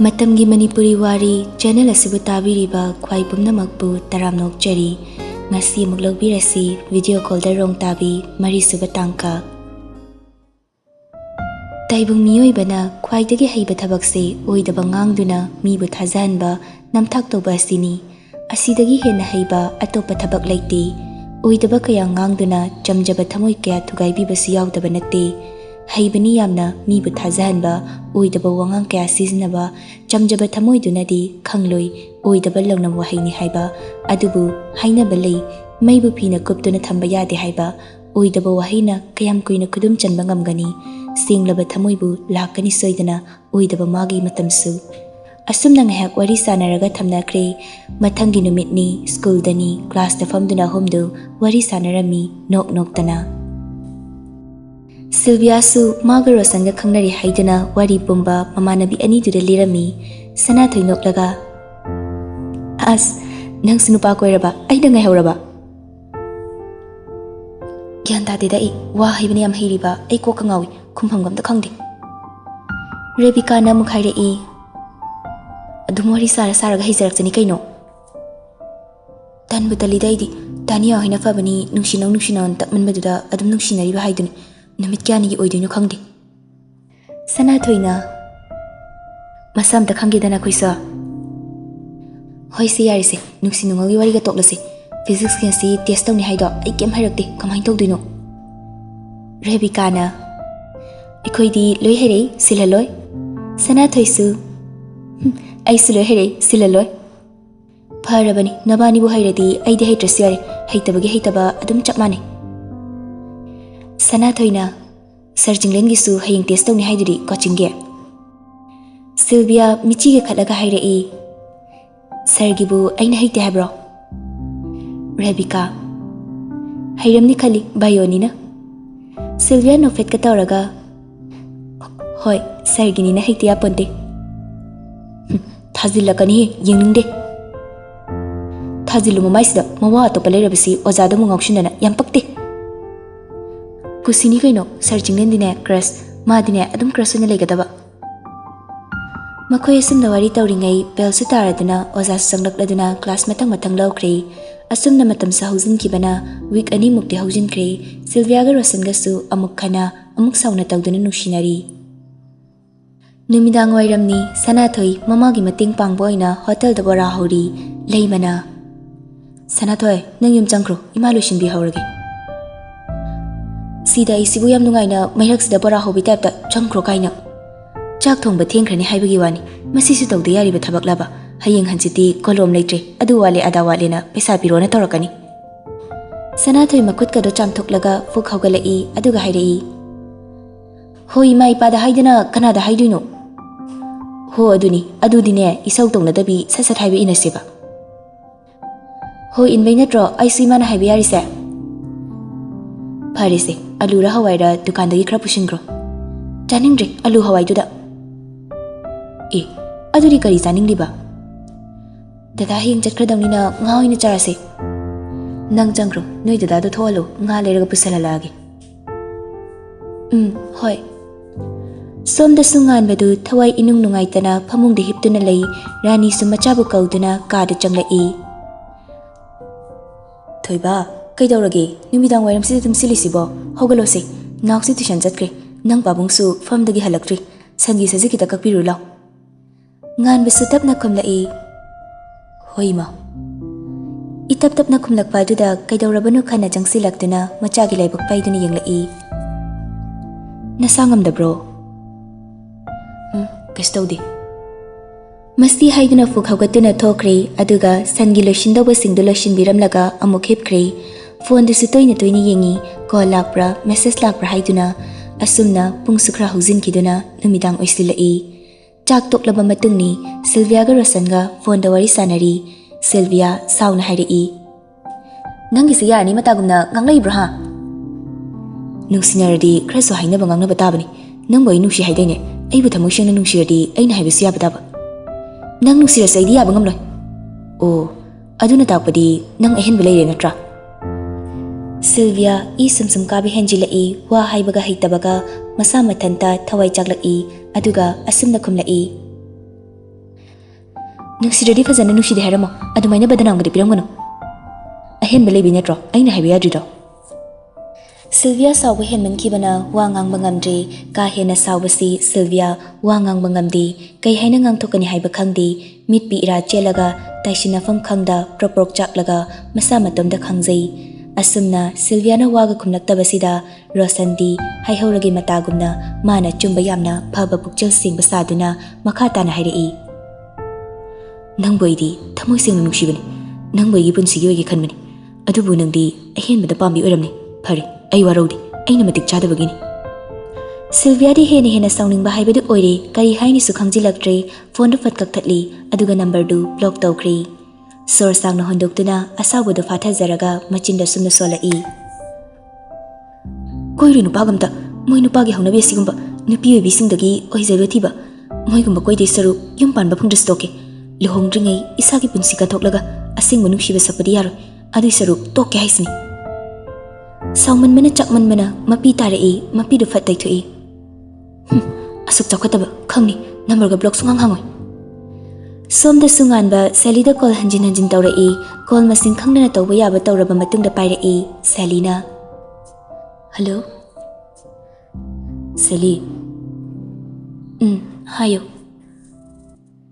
Matamgi Manipuri Wari channel asibu tabiriba khwai pumnamakpu taramnokchari ngasi amuk laubirasi video call da rong tabi mari suba tangka taibung miyoibana khwaidagi heiba thabakse oidaba ngangduna mibu thajanba namthak toba asini asidagi hena heiba atopa thabak laite oidaba kaya ngangduna jamjaba thamoi kaya thugaibi basi yaudaba natte haibani yamna mibu thajanba oidaba wangang kaya siznaba jamjaba thamoi dunadi khangloi oidaba longnam wahaini haiba adubu haina balei maibu phina kuptuna thamba yade haiba oidaba wahina kayam kuina kudum chanba ngamgani singlaba thamoibu lakani soidana oidaba magi matamsu asumna ngahak wari sanaraga thamnakre mathangi numitni school dani class da famduna homdu wari sanarami nok noktana Sylvia su magaro sanga khangnari haidana wari pumba mamanabi ani duda lirami sana thoinok laga as nang sinupa koiraba aida ngai hauraba gyan ta de dai wa haibani am hiriba ai ko kangawi khumpham gam da khangde Rebecca na mukhaire e adumori sara sara ga hijarak chani kaino tan butali daidi tania hina fabani nungsinon takman maduda adum nungsinari ba haiduni namit kyani gi oidinu khangde sana thoina masam ta khangge dana khoisa hoise yarise nungsinungal gi wari ga toklase physics ke si test tawni haido ai kem hairakte kamai tawdino Rebecca na ikhoidi loi here silaloi sana thoisu ai siloi here silaloi pharabani nabani bu hairadi ai de haitrasi yare haitabagi haitaba adum chapmane sana thoina sarjinglen gi su haying test tawni haiduri coaching ge Sylvia michi ge khalaga haire e sargi bu aina haite habro Rebecca hayramni khali bayoni na Sylvia no fet ka tawraga hoi sargini na haite ya ponte thazilakani yengning de thazilu maisida mawa to pale rabisi ozada mu ngaushindana yam pakte kusini kaino sarjinglen dine crush madine adum crush na legadaba makhoi asumna wari tawringai belsu taraduna oza sanglakladuna class matang lawkre asumna matam sa hujin kibana week ani mukti hujin kre Sylvia ga Rosan ga su amuk khana amuk sauna tawduna nushinari numidang wairamni sanathoi mamagi mating pangboina hotel da bora hori leimana sanathoi nang yum changkro ima losin bi hawrage sida isibu yam nungaina mairak sida bora hobi tapta changkro kaina chak thongba thengkhrani haibagi wani masi su tawde yari ba thabak laba hayeng hanchiti kolom leitre adu wale ada wale na pesa pirona torakani sanathoi makut ka do chamthoklaga fuk hawgalai aduga hairei hoi mai pada haidana kanada haiduino ho adudine isau tongna dabi sasat haibe inaseba ho inbai natro aisi mana haibe yari se pharise alura hawaira dukandagi khra pushingro janingre alu hawai duda e aduri kari janingriba dada hing chakradamnina ngaoina charase nang jangro noi dada do tholo nga leraga pusalalage hoi somda sungan badu thawai inung nungaitana phamung de hiptuna lei rani sumachabu kauduna kada changlai thoiba kaidawrage numidang wairam si tum silisibo hogalose naksi tuition jatkre nang babungsu famdagi halaktri sangi saji kita kakpiru law ngan bisu tapna khumlai hoima itap tapna khumlakpa duda kaidawrabanu khana jangsilaktuna machagi laibak paiduni yenglai nasangam da bro kastawdi masti haiduna fuk hawgatuna thokre aduga sangi loshindaba singdu loshin biramlaga amuk hipkre phone du sutoina toini yengi call lakpra message lakpra haiduna asumna pungsukra hujin kiduna numidang oisilai chak toklaba matungni Sylvia ga Rosan ga phone da wari sanari Sylvia sauna hairei nangi se yani matagumna nganglai bra nungsinaradi khraso haina bangangna batabani nangboi nushi haidaine aibu thamosheng na nungsiradi aina haibisi yabadaba nang nungsira saidi yaba ngamloi o aduna takpadi nang ahen belai natra Sylvia sumsum kabi henjilai wa haibaga haitabaga masa mathanta thawai chaklai aduga asumna khumlai ꯅꯨꯡꯁꯤꯔꯗꯤ ꯐꯖꯅ ꯅꯨꯡꯁꯤꯗꯦ ꯍꯥꯏꯔꯝꯃꯣ ꯑꯗꯨꯃꯥꯏꯅ ꯕꯗꯅꯥꯝꯒꯗꯤ ꯄꯤꯔꯝꯒꯅꯨ ꯑꯍꯦꯟꯕ ꯂꯩꯕꯤ ꯅꯠꯇ꯭ꯔꯣ ꯑꯩꯅ ꯍꯥꯏꯕ ꯌꯥꯗ꯭ꯔꯤꯗꯣ Sylvia ꯁꯥꯎꯕ ꯍꯦꯟꯃꯟꯈꯤꯕꯅ ꯋꯥ ꯉꯥꯡꯕ ꯉꯝꯗ꯭ꯔꯦ ꯀꯥ ꯍꯦꯟꯅ ꯁꯥꯎꯕꯁꯤ ꯁꯤꯜꯚꯤꯌꯥ ꯋꯥ ꯉꯥꯡꯕ ꯉꯝꯗꯦ ꯀꯩ ꯍꯥꯏꯅ ꯉꯥꯡꯊꯣꯛꯀꯅꯤ ꯍꯥꯏꯕ ꯈꯪꯗꯦ ꯃꯤꯠ ꯄꯤ ꯏꯔꯥ ꯆꯦꯜꯂꯒ ꯇꯥꯏꯁꯤꯟꯅꯐꯝ ꯈꯪꯗ ꯄ꯭ꯔꯣꯛ ꯆꯥꯛꯂꯒ ꯃꯁꯥ ꯃꯇꯣꯝꯗ ꯈꯪꯖꯩ ꯑꯁꯨꯝꯅ ꯁꯤꯜꯚꯤꯌꯥꯅ ꯋꯥꯒ ꯈꯨꯝꯂꯛꯇꯕꯁꯤꯗ ꯔꯣꯁꯟꯗꯤ ꯍꯩꯍꯧꯔꯒꯤ ꯃꯇꯥꯒꯨꯝꯅ ꯃꯥꯅ ꯆꯨꯝꯕ ꯌꯥꯝꯅ ꯐꯕ ꯄꯨꯛꯆꯦꯜ ꯁꯦꯡꯕ ꯁꯥꯗꯨꯅ ꯃꯈꯥ ꯇꯥꯅ ꯍꯥꯏꯔꯛꯏ ꯅꯪꯕꯨ ꯑꯩꯗꯤ ꯊꯃꯣꯏ ꯁꯦꯡꯅ ꯅꯨꯡꯁꯤꯕꯅꯤ ꯅꯪꯕꯨ ꯑꯩꯒꯤ ꯄꯨꯟꯁꯤꯒꯤ ꯑꯣꯏꯒꯦ ꯈꯟꯕꯅꯤ ꯑꯗꯨꯕꯨ ꯅꯪꯗꯤ ꯑꯍꯦꯟꯕꯗ ꯄꯥꯝꯕꯤ ꯑꯣꯏꯔꯝꯅꯤ ꯐꯔꯦ ꯑꯩ ꯋꯥꯔꯧꯗꯦ ꯑꯩꯅ ꯃꯇꯤꯛ ꯆꯥꯗꯕꯒꯤꯅꯤ ꯁꯤꯜꯚꯤꯌꯥꯗꯤ ꯍꯦꯟꯅ ꯁꯥꯎꯅꯤꯡꯕ ꯍꯥꯏꯕꯗꯨ ꯑꯣꯏꯔꯦ ꯀꯔꯤ ꯍꯥꯏꯅꯤꯁꯨ ꯈꯪꯖꯤꯜꯂꯛꯇ꯭ꯔꯦ ꯐꯣꯟꯗꯨ ꯐꯠ ꯀꯛꯊꯠꯂꯤ ꯑꯗꯨꯒ ꯅꯝꯕꯔꯗꯨ ꯕ꯭ꯂꯣꯛ ꯇꯧꯈ꯭ꯔꯦ ꯁꯣꯔ ꯁꯥꯡꯅ ꯍꯣꯟꯗꯣꯛꯇꯨꯅ ꯑꯁꯥꯎꯕꯗꯨ ꯐꯥꯊꯖꯔꯒ ꯃꯆꯤꯟꯗ ꯁꯨꯝꯅ ꯁꯣꯜꯂꯛꯏ ꯀꯣꯏꯔꯨ ꯅꯨꯄꯥꯒꯝꯇ ꯃꯣꯏ ꯅꯨꯄꯥꯒꯤ ꯍꯧꯅꯕꯤ ꯑꯁꯤꯒꯨꯝꯕ ꯅꯨꯄꯤ ꯑꯣꯏꯕꯤꯁꯤꯡꯗꯒꯤ ꯑꯣꯏꯖꯕ ꯊꯤꯕ ꯃꯣꯏꯒꯨꯝꯕ ꯀꯣꯏꯗꯦ ꯁꯔꯨꯛ ꯌꯨꯝ ꯄꯥꯟꯕ ꯐꯪꯗ꯭ꯔꯁꯨ ꯇꯣꯛꯀꯦ ꯂꯨꯍꯣꯡꯗ꯭ꯔꯤꯉꯩ ꯏꯁꯥꯒꯤ ꯄꯨꯟꯁꯤ ꯀꯠꯊꯣꯛꯂꯒ ꯑꯁꯦꯡꯕ ꯅꯨꯡꯁꯤꯕ ꯁꯛꯄꯗꯤ ꯌꯥꯔꯣꯏ ꯑꯗꯨꯏ ꯁꯔꯨꯛ ꯇꯣꯛꯀꯦ ꯍꯥꯏꯁꯤꯅꯤ ꯁꯥꯎꯃꯟꯕꯅ ꯆꯥꯛꯃꯟꯕꯅ ꯃꯄꯤ ꯇꯥꯔꯛꯏ ꯃꯄꯤꯗꯨ ꯐꯠ ꯇꯩꯊꯣꯛꯏ ꯑꯁꯨꯛ ꯆꯥꯎꯈꯠꯇꯕ ꯈꯪꯅꯤ ꯅꯝꯕꯔꯒ ꯕ꯭ꯂꯣꯛ ꯁꯨꯡꯍꯥꯡ ꯍꯥꯡꯉꯣꯏ ꯁꯣꯝꯗꯁꯨ ꯉꯥꯟꯕ ꯁꯦꯂꯤꯗ ꯀꯣꯜ ꯍꯟꯖꯤꯟ ꯍꯟꯖꯤन ꯇꯧꯔꯛꯏ ꯀꯣꯜ ꯃꯁꯤꯡ ꯈꯪꯗꯅ ꯇꯧꯕ ꯌꯥꯕ ꯇꯧꯔꯕ ꯃꯇꯨꯡꯗ ꯄꯥꯏꯔꯛꯏ ꯁꯦꯂꯤꯅ ꯍꯜꯂꯣ ꯁꯦꯂꯤ ꯍꯥꯏꯌꯣ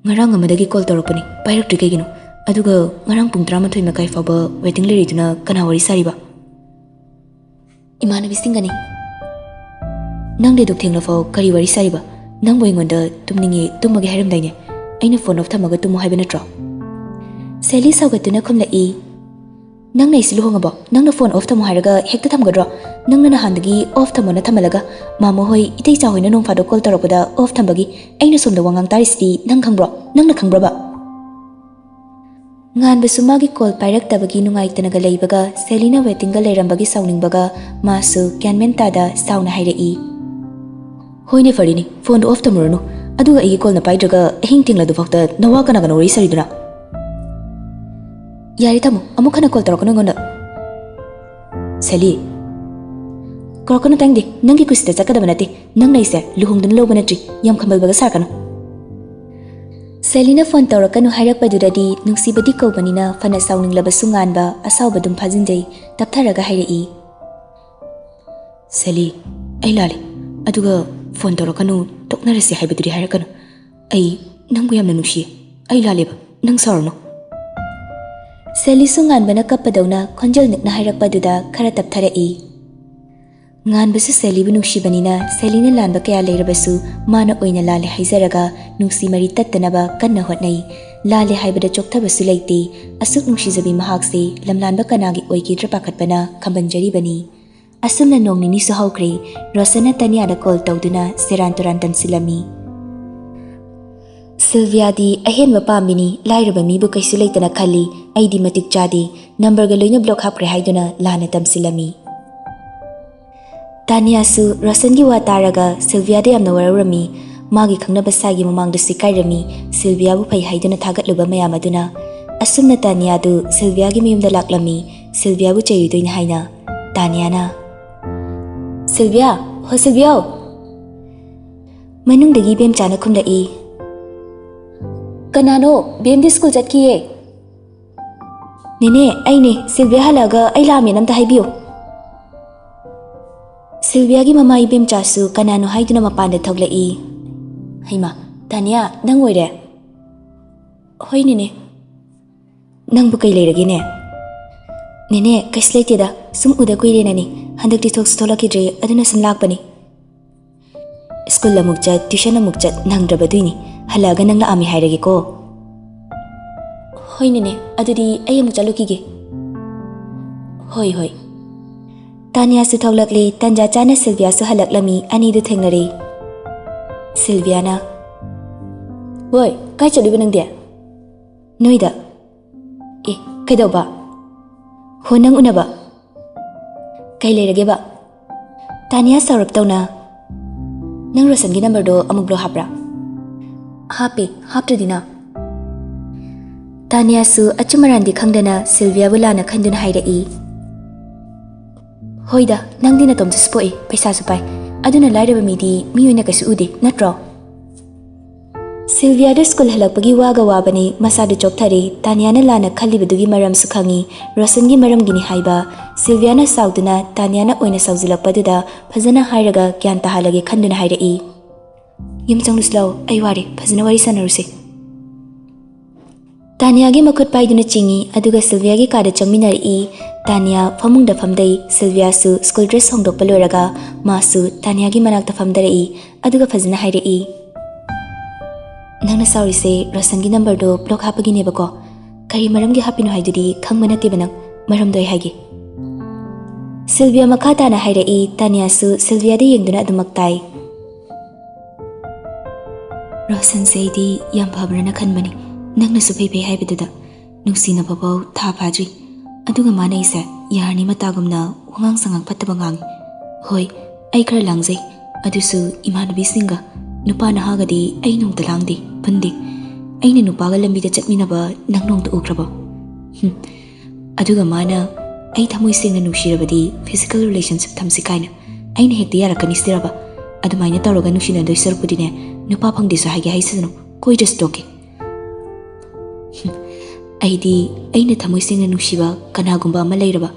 ꯉꯔꯥꯡ ꯑꯃꯗꯒꯤ ꯀꯣꯜ ꯇꯧꯔꯛꯄꯅꯤ ꯄꯥꯏꯔꯛꯇ꯭ꯔꯤ ꯀꯩꯒꯤꯅꯣ ꯑꯗꯨꯒ ꯉꯔꯥꯡ ꯄꯨꯡ 11 ꯃꯈꯥꯏ ꯐꯥꯎꯕ ꯋꯦꯇꯤꯡ ꯂꯩꯔꯤꯗꯨꯅ ꯀꯅꯥ ꯋꯥꯔꯤ ꯁꯥꯔꯤꯕ ꯏꯃꯥꯟꯅꯕꯤꯁꯤꯡꯒꯅꯤ ꯅꯪ ꯗꯦꯗꯣꯛ ꯊꯦꯡꯂꯐꯥꯎ ꯀꯔꯤ ꯋꯥꯔꯤ ꯁꯥꯔꯤꯕ ꯅꯪꯕꯨ ꯑꯩꯉꯣꯟꯗ ꯇꯨꯝꯅꯤꯡꯉꯤ ꯇꯨꯝꯃꯒꯦ ꯍꯥꯏꯔꯝꯗꯥꯏꯅꯦ ꯑꯩꯅ ꯐꯣꯟ ꯑꯣꯐ ꯊꯝꯃꯒ ꯇꯨꯝꯃꯣ ꯍꯥꯏꯕ ꯅꯠꯇ꯭ꯔꯣ ꯁꯦꯂꯤ ꯁꯥꯎꯒꯠꯇꯨꯅ ꯈꯨꯝꯂꯛꯏ ꯅꯪꯅ ꯑꯩꯁꯤ ꯂꯨꯍꯣꯡꯉꯕꯣ ꯅꯪꯅ ꯐꯣꯟ ꯑꯣꯐ ꯊꯝꯃꯣ ꯍꯥꯏꯔꯒ ꯍꯦꯛꯇ ꯊꯝꯒꯗ꯭ꯔꯣ ꯅꯪꯅ ꯅꯍꯥꯟꯗꯒꯤ ꯑꯣꯐ ꯊꯝꯃꯣꯅ ꯊꯝꯍꯜꯂꯒ ꯃꯥꯃꯣ ꯍꯣꯏ ꯏꯇꯩꯆꯥ ꯍꯣꯏꯅ ꯅꯣꯡ ꯐꯥꯗꯣꯛ ꯀꯣꯜ ꯇꯧꯔꯛꯄꯗ ꯑꯣꯐ ꯊꯝꯕꯒꯤ ꯑꯩꯅ ꯁꯣꯝꯗ ꯋꯥꯉꯥꯡ ꯇꯥꯔꯤꯁꯤꯗꯤ ꯅꯪ ꯈꯪꯕ꯭ꯔꯣ ꯅꯪꯅ ꯈꯪꯕ꯭ꯔꯕ ꯉꯥꯟꯕꯁꯨ ꯃꯥꯒꯤ ꯀꯣꯜ ꯄꯥꯏꯔꯛꯇꯕꯒꯤ ꯅꯨꯡꯉꯥꯏꯇꯅꯒ ꯂꯩꯕꯒ ꯁꯦꯂꯤꯅ ꯋꯦꯇꯤꯡꯒ ꯂꯩꯔꯝꯕꯒꯤ ꯁꯥꯎꯅꯤꯡꯕꯒ ꯃꯥꯁꯨ ꯒ꯭ꯌꯥꯟꯃꯦꯟ ꯇꯥꯗ ꯁꯥꯎꯅ ꯍꯥꯏꯔꯛꯏ ꯍꯣꯏꯅꯦ ꯐꯔꯤꯅꯤ ꯐꯣꯟꯗꯣ ꯑꯣꯐ ꯊꯝꯃꯨꯔꯅꯨ ꯑꯗꯨꯒ ꯑꯩꯒꯤ ꯀꯣꯜꯅ ꯄꯥꯏꯗ꯭ꯔꯒ ꯑꯍꯤꯡ ꯇꯤꯡꯂꯗꯨꯐꯥꯎꯗ ꯅꯋꯥ ꯀꯅꯥꯒꯅꯣ ꯋꯥꯔꯤ ꯁꯥꯔꯤꯗꯨꯅ ꯌꯥꯔꯦ ꯊꯝꯃꯣ ꯑꯃꯨꯛ ꯍꯟꯅ ꯀꯣꯜ ꯇꯧꯔꯛꯀꯅꯨ ꯑꯩꯉꯣꯟꯗ ꯁꯦꯂꯤ ꯀꯧꯔꯛꯀꯅꯨ ꯇꯥꯡꯗꯦ ꯅꯪꯒꯤ ꯀꯨꯁꯤꯗ ꯆꯠꯀꯗꯕ ꯅꯠꯇꯦ ꯅꯪꯅ ꯑꯩꯁꯦ ꯂꯨꯍꯣꯡꯗꯨꯅ ꯂꯧꯕ ꯅꯠꯇ꯭ꯔꯤ ꯌꯥꯝ ꯈꯝꯕꯜꯕꯒ ꯁꯥꯔꯛꯀꯅꯨ ꯁꯦꯂꯤꯅ ꯐꯣꯟ ꯇꯧꯔꯛꯀꯅꯨ ꯍꯥꯏꯔꯛꯄꯗꯨꯗꯗꯤ ꯅꯨꯡꯁꯤꯕꯗꯤ ꯀꯧꯕꯅꯤꯅ ꯐꯅ ꯁꯥꯎꯅꯤꯡꯂꯕꯁꯨ ꯉꯥꯟꯕ ꯑꯁꯥꯎꯕꯗꯨꯝ ꯐꯥꯖꯤꯟꯖꯩ ꯇꯞꯊꯔꯒ ꯍꯥꯏꯔꯛꯏ ꯁꯦꯂꯤ ꯑꯩ ꯂꯥꯜꯂꯤ ꯑꯗꯨꯒ ꯐꯣꯟ ꯇꯧꯔꯛꯀꯅꯨ ꯇꯣꯛꯅꯔꯁꯤ ꯍꯥꯏꯕꯗꯨꯗꯤ ꯍꯥꯏꯔꯛꯀꯅꯨ ꯑꯩ ꯅꯪꯕꯨ ꯌꯥꯝꯅ ꯅꯨꯡꯁꯤꯌꯦ ꯑꯩ ꯂꯥꯜꯂꯦꯕ ꯅꯪ ꯁꯥꯎꯔꯅꯨ ꯁꯦꯂꯤꯁꯨ ꯉꯥꯟꯕꯅ ꯀꯞꯄꯗꯧꯅ ꯈꯣꯟꯖꯦꯜ ꯅꯛꯅ ꯍꯥꯏꯔꯛꯄꯗꯨꯗ ꯈꯔ ꯇꯞꯊꯔꯛꯏ ꯉꯥꯟꯕꯁꯨ ꯁꯦꯂꯤꯕꯨ ꯅꯨꯡꯁꯤꯕꯅꯤꯅ ꯁꯦꯂꯤꯅ ꯂꯥꯟꯕ ꯀꯌా ꯂꯩꯔꯕꯁꯨ ꯃꯥꯅ ꯑꯣꯏꯅ ꯂꯥꯜꯂꯦ ꯍꯥꯏꯖꯔꯒ ꯅꯨꯡꯁꯤ ꯃꯔꯤ ꯇꯠꯇꯅꯕ ꯀꯟꯅ ꯍꯣꯠꯅꯩ ꯂꯥꯜꯂꯦ ꯍꯥꯏꯕꯗ ꯆꯣꯛꯊꯕꯁꯨ ꯂꯩꯇꯦ ꯑꯁꯨꯛ ꯅꯨꯡꯁꯤꯖꯕꯤ ꯃꯍꯥꯛꯁꯦ ꯂꯝꯂꯥꯟꯕ ꯀꯅꯥꯒꯤ ꯑꯣꯏꯒꯤꯗ꯭ꯔ ꯄꯥꯈꯠꯄꯅ ꯈꯝꯕꯟꯖꯔꯤꯕꯅꯤ ꯑꯁꯨꯝꯅ ꯅꯣꯡ ꯅꯤꯅꯤꯁꯨ ꯍꯧꯈ꯭ꯔꯦ ꯔꯣꯁꯟꯅ ꯇꯅꯤꯌꯥꯗ ꯀꯣꯜ ꯇꯧꯗꯨꯅ ꯁꯦꯔꯥꯟ ꯇꯨꯔꯥꯟ ꯇꯝꯁꯤꯜꯂꯝꯃꯤ ꯁꯤꯜꯚꯤꯌꯥꯗꯤ ꯑꯍꯦꯟꯕ ꯄꯥꯝꯃꯤꯅꯤ ꯂꯥꯏꯔꯕ ꯃꯤꯕꯨ ꯀꯩꯁꯨ ꯂꯩꯇꯅ ꯈꯜꯂꯤ ꯑꯩꯗꯤ ꯃꯇꯤꯛ ꯆꯥꯗꯦ ꯅꯝꯕꯔꯒ ꯂꯣꯏꯅ ꯕ꯭ꯂꯣꯛ ꯍꯥꯞꯈ꯭ꯔꯦ ꯍꯥꯏꯗꯨꯅ ꯂꯥꯟꯅ ꯇꯝꯁꯤꯜꯂꯝꯃꯤ ꯇꯥꯅꯤꯌꯥꯁꯨ ꯔꯣꯁꯟꯒꯤ ꯋꯥ ꯇꯥꯔꯒ ꯁꯤꯜꯚꯤꯌꯥꯗ ꯌꯥꯝꯅ ꯋꯥꯔꯧꯔꯝꯃꯤ ꯃꯥꯒꯤ ꯈꯪꯅꯕ ꯁꯥꯏꯒꯤ ꯃꯃꯥꯡꯗꯁꯨ ꯏꯀꯥꯏꯔꯝꯃꯤ ꯁꯤꯜꯚꯤꯌꯥꯕꯨ ꯐꯩ ꯍꯥꯏꯗꯨꯅ ꯊꯥꯒꯠꯂꯨꯕ ꯃꯌꯥꯝ ꯑꯗꯨꯅ ꯑꯁꯨꯝꯅ ꯇꯥꯅꯤꯌꯥꯗꯨ ꯁꯤꯜꯚꯤꯌꯥꯒꯤ ꯃꯌꯨꯝꯗ ꯂꯥꯛꯂꯝꯃꯤ ꯁꯤꯜꯚꯤꯌꯥꯕꯨ ꯆꯩꯔꯨꯗꯣꯏꯅ ꯍꯥꯏꯅ ꯇꯥꯅꯤꯌꯥꯅ ꯁꯤꯜꯚꯤꯌꯥ ꯍꯣ ꯁꯤꯜꯚꯤꯌꯥ ꯃꯅꯨꯡꯗꯒꯤ ꯕꯦꯝꯆꯥꯅ ꯈꯨꯝꯂꯛꯏ ꯀꯅꯥꯅꯣ ꯕꯦꯝꯗꯤ ꯁ꯭ꯀꯨꯜ ꯆꯠꯈꯤꯌꯦ ꯅꯦꯅꯦ ꯑꯩꯅꯦ ꯁꯤꯜꯚꯤꯌꯥ ꯍꯜꯂꯛꯑꯒ ꯑꯩ ꯂꯥꯛꯑꯝꯃꯦꯅ ꯑꯝꯇ ꯍꯥꯏꯕꯤꯌꯨ ꯁꯤꯜꯚꯤꯌꯥꯒꯤ ꯃꯃꯥ ꯏꯕꯦꯝꯆꯥꯁꯨ ꯀꯅꯥꯅꯣ ꯍꯥꯏꯗꯨꯅ ꯃꯄꯥꯟꯗ ꯊꯣꯛꯂꯛꯏ ꯍꯩꯃꯥ ꯇꯥꯅꯤꯌꯥ ꯅꯪ ꯑꯣꯏꯔꯦ ꯍꯣꯏ ꯅꯦꯅꯦ ꯅꯪꯕꯨ ꯀꯩ ꯂꯩꯔꯒꯦꯅꯦ ꯅꯦꯅꯦ ꯀꯩꯁꯨ ꯂꯩꯇꯦꯗ ꯁꯨꯝ ꯎꯗ ꯀꯨꯏꯔꯦꯅꯅꯤ ꯍꯟꯗꯛꯇꯤ ꯊꯣꯛꯁꯨ ꯊꯣꯛꯂꯛꯈꯤꯗ꯭ꯔꯦ ꯑꯗꯨꯅ ꯁꯨꯝ ꯂꯥꯛꯄꯅꯤ ꯁ꯭ꯀꯨꯜ ꯑꯃꯨꯛ ꯆꯠ ꯇ꯭ꯌꯨꯁꯟ ꯑꯃꯨꯛ ꯆꯠ ꯅꯪꯗ꯭ꯔꯕꯗꯨꯏꯅꯤ ꯍꯜꯂꯛꯑꯒ ꯅꯪ ꯂꯥꯛꯑꯝꯃꯤ ꯍꯥꯏꯔꯒꯦꯀꯣ ꯍꯣꯏ ꯅꯦꯅꯦ ꯑꯗꯨꯗꯤ ꯑꯩ ꯑꯃꯨꯛ ꯆꯠꯂꯨꯈꯤꯒꯦ ꯍꯣꯏ ꯍꯣꯏ ꯇꯥꯅꯤꯌꯥꯁꯨ ꯊꯣꯛꯂꯛꯂꯦ ꯇꯟꯖꯥ ꯆꯥꯅ ꯁꯤꯜꯚꯤꯌꯥꯁꯨ ꯍꯜꯂꯛꯂꯝꯃꯤ ꯑꯅꯤꯗꯨ ꯊꯦꯡꯅꯔꯦ ꯁꯤꯜꯚꯤꯌꯥꯅ ꯍꯣꯏ ꯀꯥꯏ ꯆꯠꯂꯤꯕ ꯅꯪꯗꯤ ꯅꯣꯏꯗ ꯑꯦ ꯀꯩꯗꯧꯕ ꯍꯣ ꯅꯪ ꯎꯅꯕ ꯀꯩ ꯂꯩꯔꯒꯦꯕ ꯇꯥꯅꯤꯌꯥ ꯁꯥꯎꯔꯞꯇꯧꯅ ꯅꯪ ꯔꯣꯁꯟꯒꯤ ꯅꯝꯕꯔꯗꯣ ꯑꯃꯨꯛ ꯕ꯭ꯂꯣꯛ ꯍꯥꯞꯄ꯭ꯔꯥ ꯍꯥꯞꯄꯦ ꯍꯥꯞꯇ꯭ꯔꯗꯤꯅ ꯇꯥꯅꯤꯌꯥꯁꯨ ꯑꯆꯨꯝ ꯑꯔꯥꯟꯗꯤ ꯈꯪꯗꯅ ꯁꯤꯜꯚꯤꯌꯥꯕꯨ ꯂꯥꯟꯅ ꯈꯟꯗꯨꯅ ꯍꯥꯏꯔꯛꯏ ꯍꯣꯏꯗ ꯅꯪꯗꯤ ꯅꯇꯣꯝꯇꯁꯨ ꯄꯣꯛꯏ ꯄꯩꯁꯥꯁꯨ ꯄꯥꯏ ꯑꯗꯨꯅ ꯂꯥꯏꯔꯕ ꯃꯤꯗꯤ ꯃꯤ ꯑꯣꯏꯅ ꯀꯩꯁꯨ ꯎꯗꯦ ꯅꯠꯇ꯭ꯔꯣ Sylvia school halakpagi waga wabani masadu chopthari Tanyana lana khalibadugi maramsu khangi Rosangi maramgini haiba Sylviana sauduna Tanyana oina sauzilakpaduda phajana hairaga gyan tahalage khanduna hairai yimchangluslau ai wari phajana wari sanaruse Tanya gi makut paiduna chingi aduga Sylvia gi kada changminari Tanya famungda famdai Sylvia su school dress hongdokpa loraga masu Tanya gi manakta famdarai aduga phajana hairai Nangna saurise Rosangi number do block hapagi nebako kari maramgi hapino haidudi khangmana tibanak maramdoi haigi Sylvia makata na hairai Tanya su Sylvia de yengduna adumaktai Rosan seidi yam phabrana khanbani nangna su phei haibiduda nungsina babau tha phajri aduga manai sa yarni matagumna wangang sangang phattaba ngangi hoi ai khar langjai adusu imanabi singa nupa na hagadi ai nung talangdi pandi ai ne nupa ga lambi da chatminaba nangnong da ukraba aduga mana ai thamoi singna nushirabadi physical relationship thamsi kaina ai ne hekti yarakani siraba adumaina tawroga nushina doi sarpudine nupa phangdi sa hagi haisanu koi just toke aidi aina thamoi singna nushiba kanagumba ama leiraba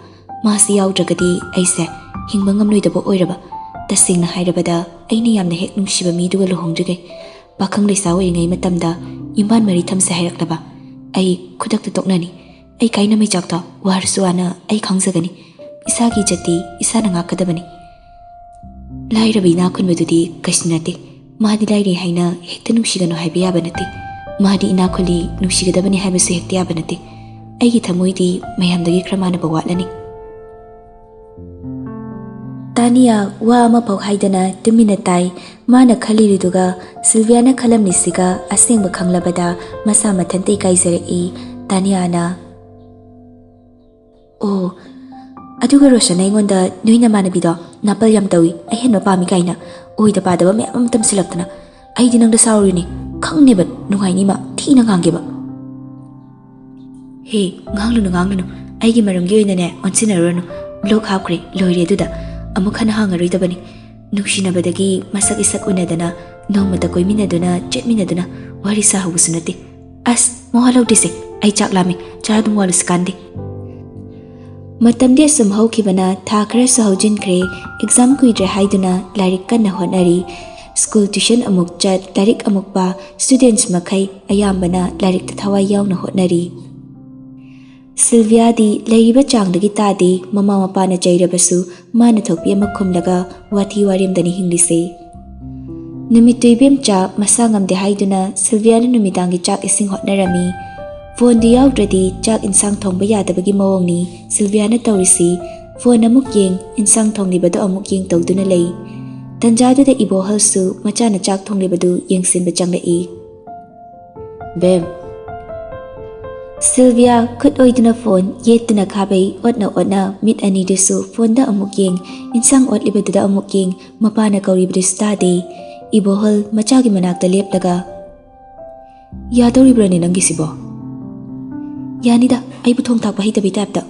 masi yaudragadi aise hingba ngamloidaba oiraba tasingna hairabada aina yamna hek nushiba miduga lohongjuge pakhang leisa oiringai matamda imban mari thamse hairaklaba ai khudakta toknani ai kaina mai chakta warsuana ai khangjagani isagi jati isana ngakadabani lairabina khunbadudi kasnate madi lairi haina hekta nushigano haibiya banati madi ina khuli nushigadabani haibasu hektiya banati aigi thamoidi mayamdagi kramana bawatlani Tania wa ama pau haidana tumina tai mana khaliriduga Sylviana khalamnisiga asengba khanglabada masa mathante kaizare Tania na oh aduga Rosana ingonda noina manabido napal yam tawi ahen mapami kaina oida padaba me amtam silaktana aidi nangda saurini khangnebat nungaini ma thina ngangeba he nganglu aigi maramgi oina ne onsinaronu block hapkre loire duda amukhana hangaroidabani nuksinabadagi masak isak unadana nongmata koiminaduna chetminaduna wari sahubusunati as mohalawdise ai chaklami charadum waluskandi matamde sumhaukibana tha khara sahujinkhre exam kuidre haiduna lairik kanna honari school tuition amuk chat lairik amukpa students makhai ayambana lairik thawai yauna honari Sylvia di laiba changdagi tadi mama mapana jairabasu mana thokpi ama khumlaga wathi warimdani hinglise numitui cha masangamde haiduna Sylvia na numidangi chak ising hotnarami phone di yawdradi chak insang thongba yadabagi mawongni Sylvia na tawrisi phone amuk yeng insang thonglibado amuk yeng tawduna lei tanjadu da ibo halsu machana chak thonglibadu yengsinba changlai bem Sylvia could oiduna phone yetuna khabai otna mit ani desu phone da amuk yeng insang ot libeduda amuk yeng mapana kauribdu stade ibohol machagi manakta lepdaga yadoribrani nangi sibo yanida ai buthong thak bahita bitapta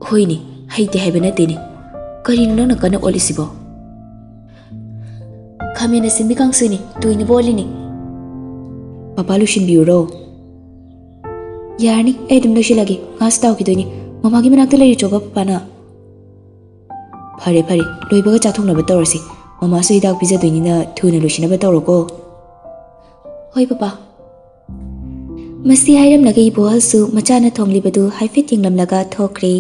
hoini haite haibana tini karino nang kana olisibo khamena simbi kangsini tuini bolini papalushin biuro yarni edum loshilagi ngastaw kidoini mamagi manakta lari choba papana phare loibaga chathongnaba tawrasi mama su hidak pijadoinina thuna loshinaba tawroko hoi papa masi hairam nagai bohalsu machana thonglibadu haifit yenglamlaga thokre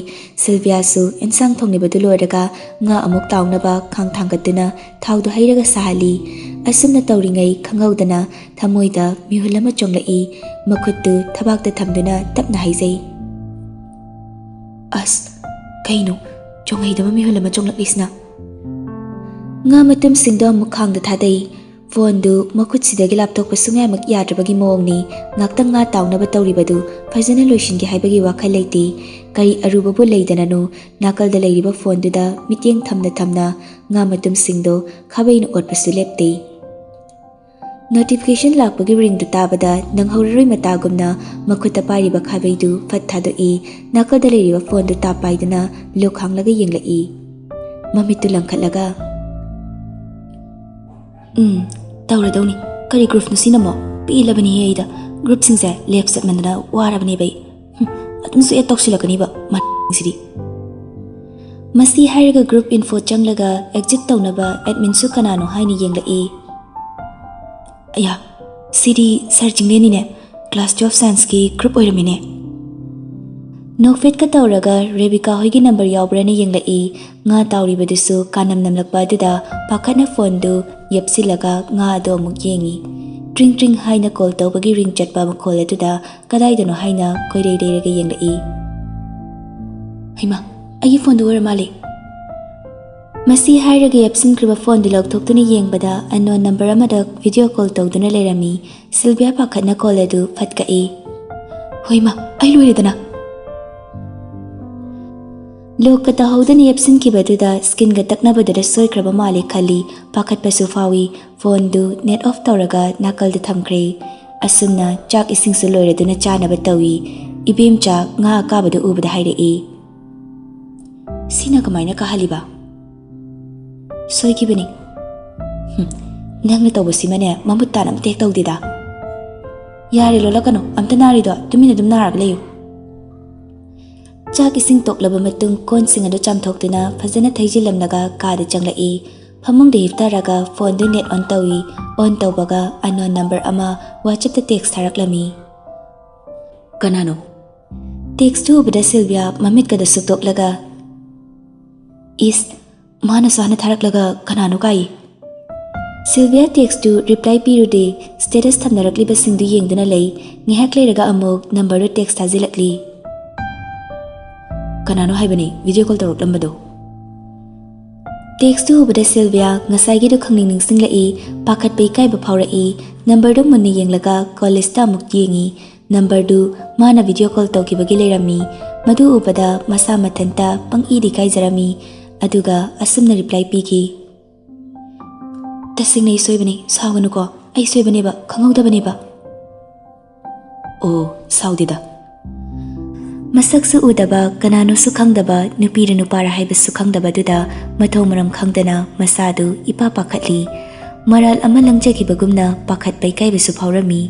Sylvia su ensang thonglibadu loraga nga amuk tawnaba khangthangatuna thawdu hairaga sahali asumna tawringai khangaudana thamoida mihulama chonglai makhuttu thabakta thamduna tapna haijai as kaino chongaidama mihulama chonglaklisna nga matum singdo mukhangda thadai phone du makhut sidagi laptop pasungai mak yadrabagi mawngni ngaktang nga tawnaba tawribadu phajana loishingi haibagi wakhal leiti kari arubabu leidananu nakalda leiriba phone duda mityeng thamna nga matum singdo khabain otpasu lepte notification lakpagi ring du tabada nanghorroi matagumna makhuta pariba khabaidu phat thadoi nakalda leiriba phone du tapaiduna lokhanglaga yenglai mamitu langkhatlaga tawradawni Kari group no sinamo pilabani heida group singse left set mandana warabani bai atum su etok silakani ba sidi masi hairaga group info changlaga exit tawnaba admin su kanano haini yenglai aya sidi searching leni ne class 12 science ki group oiramine nokfet ka tawraga Rebecca hoigi number yawbrani yenglai nga tawribadusu kanam namlakba aduda pakhatna phone du yepsilaga nga ado amuk yengi tring tring haina call tawbagi ring chatpa makhol aduda kadaidano haina koirei reiraga yenglai haima agi phone du oramali masi hairaga yepsinkriba phone du lawthokduna yengbada unknown number amada video call tawduna lerami Sylvia pakhatna call adu phatkai hoima ai loiredana lokata hawdani yepsinkibaduda skin ga taknabadada soikraba male khali pakhatpasu fawi phone du net off tawraga nakal da thamkre asumna chak ising su loireduna chanaba tawi ibim cha nga kabadu ubada hairei sina kamaina ka haliba soikibani nangna tawbasimane mamutta nam tek tawdida yare lolakano amta narido tumina dum narag leyu chak ising toklaba matung kon sing adu chamthoktuna phajana thaijilamnaga kada changlai phamung de hiftaraga phone du net on tawi on tawbaga unknown number ama WhatsApp ta text tharaklami kanano text tu bada Sylvia mamit kada sutoklaga is mana sana tharaklaga kanano kai Sylvia text to reply pirude status thamnarakli ba singdu yengduna lei ngihak leiraga amuk number du text thazilakli kanano haibani video call tarok lambado text tu bada Sylvia ngasai gi du khangning ning singlai pakhat pe kai ba phaurai number du munni yenglaga call list ta muk yengi number du mana video call tawki bagi leirami madu ubada masa mathanta pangi di kai jarami aduga asumna reply pigi tasingna isoibani sawganu ko ai soibani ba khangawdabani ba o saudida masak su udaba kanano su khangdaba nupira nupara haiba su khangdaba duda mathau maram khangdana masadu ipa pakhatli maral ama langjaki bagumna pakhat pai kai bisu phaurami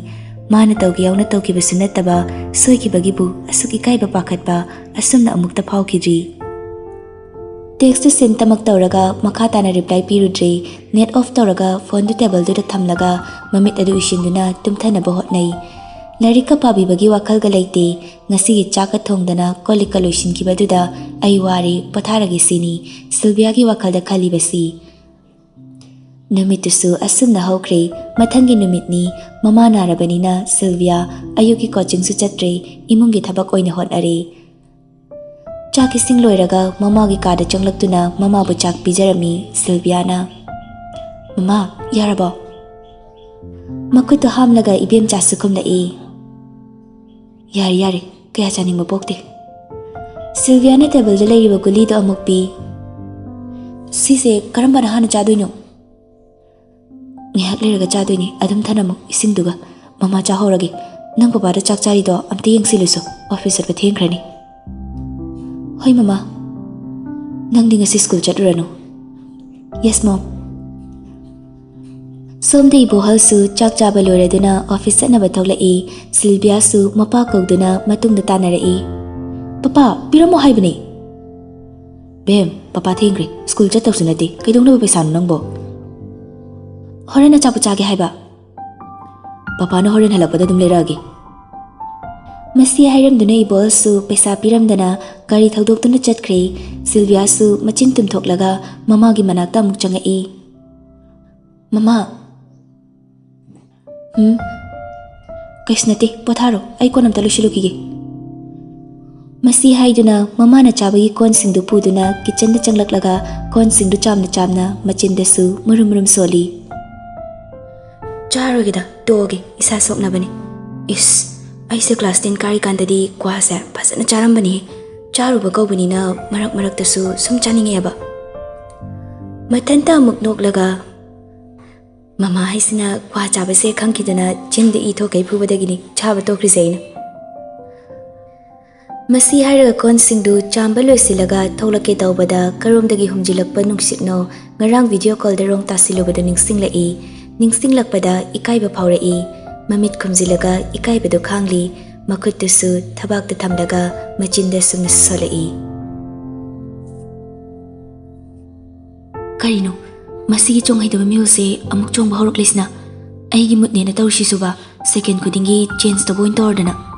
mana tawgi yauna tawki bisu nataba soiki bagibu asuki kai ba pakhatba asumna amukta phaukhidri text send tamak tawraga makha tana reply pirudre net off tawraga phone du table du thamlaga mamit adu ishinduna tumthana ba hotnai larika pabi bagi wakal ga leite ngasi gi chaka thongdana kolika loishin ki baduda ai wari patharagi sini Sylvia gi wakal da khali basi numitusu asumna hokre mathangi numitni mama narabanina Sylvia ayuki coaching su chatre imungi thabak oina hotare chak ising loiraga mama gi kada changlaktuna mama bu chak pijarami Sylvia na mama yarabo makutu hamlaga ibem chasukum la e yari yari kaya chaning mapokte Sylvia na table da leiriba guli do amuk pi sise karamba na hana chadoino ngihak leiraga chadoini adum thanamuk ising duga mama cha horagi nang papa da chak chari do amte yengsiluso officer pa thengkrani Hoy mama, nang di nga si school chaturano. Yes mom. Somde ibohal su chak chaba loreduna office na batawlai Sylvia su mapa kawduna matungda tanarai. Papa, pira mo hay bani? Bem, papa thengri school chataw sunati kaidong na paisano nangbo. Horan na chapu chagi hay ba? Papa na horan halakpada dum leragi. Masi hairamduna ibol su paisa piramdana gari thawdoktuna chatkre Sylvia su machin tumthoklaga mama gi manakta amuk changai mama kaisnati potharo ai konam talushilukige masi haiduna mama na chabagi kon singdu puduna kitchen da changlaklaga kon singdu chamna machin da su murum soli charogida toge isa sokna bani is aise class 10 kari kandadi kwasa phasana charambani charuba kawbani na marak tasu sum chaninge ba mathanta amuk noklaga mama haisina kwa chabase khangkidana chinde itho kai phubadagini chaba tokriseina masi hairaga kon singdu chamba loisilaga tholake tawbada karomdagi humjilakpa nungsitno ngarang video call da rong tasilobada ningsinglai ꯅꯤꯡꯁꯤꯡꯂꯛꯄꯗ ꯏꯀꯥꯏꯕ ꯐꯥꯎꯔꯛꯏ꯫ ꯃꯃꯤꯠ ꯈꯨꯝꯖꯤꯜꯂꯒ ꯏꯀꯥꯏꯕꯗꯨ ꯈꯥꯡꯂꯤ, ꯃꯈꯨꯠꯇꯨꯁꯨ ꯊꯕꯥꯛꯇ ꯊꯝꯂꯒ ꯃꯆꯤꯟꯗ ꯁꯨꯝꯅ ꯁꯣꯜꯂꯛꯏ꯫ ꯀꯔꯤꯅꯣ ꯃꯁꯤꯒꯤ ꯆꯣꯡꯍꯩꯗꯕ ꯃꯤꯑꯣꯏꯁꯦ ꯑꯃꯨꯛ ꯆꯣꯡꯕ ꯍꯧꯔꯛꯂꯤꯁꯤꯅ? ꯑꯩꯒꯤ ꯃꯨꯠꯅꯦꯅ ꯇꯧꯔꯤꯁꯤꯁꯨꯕ ꯁꯦꯀꯦꯟ ꯈꯨꯗꯤꯡꯒꯤ ꯆꯦꯟꯖ ꯇꯧꯕ ꯑꯣꯏꯅ ꯇꯧꯔꯗꯅ꯫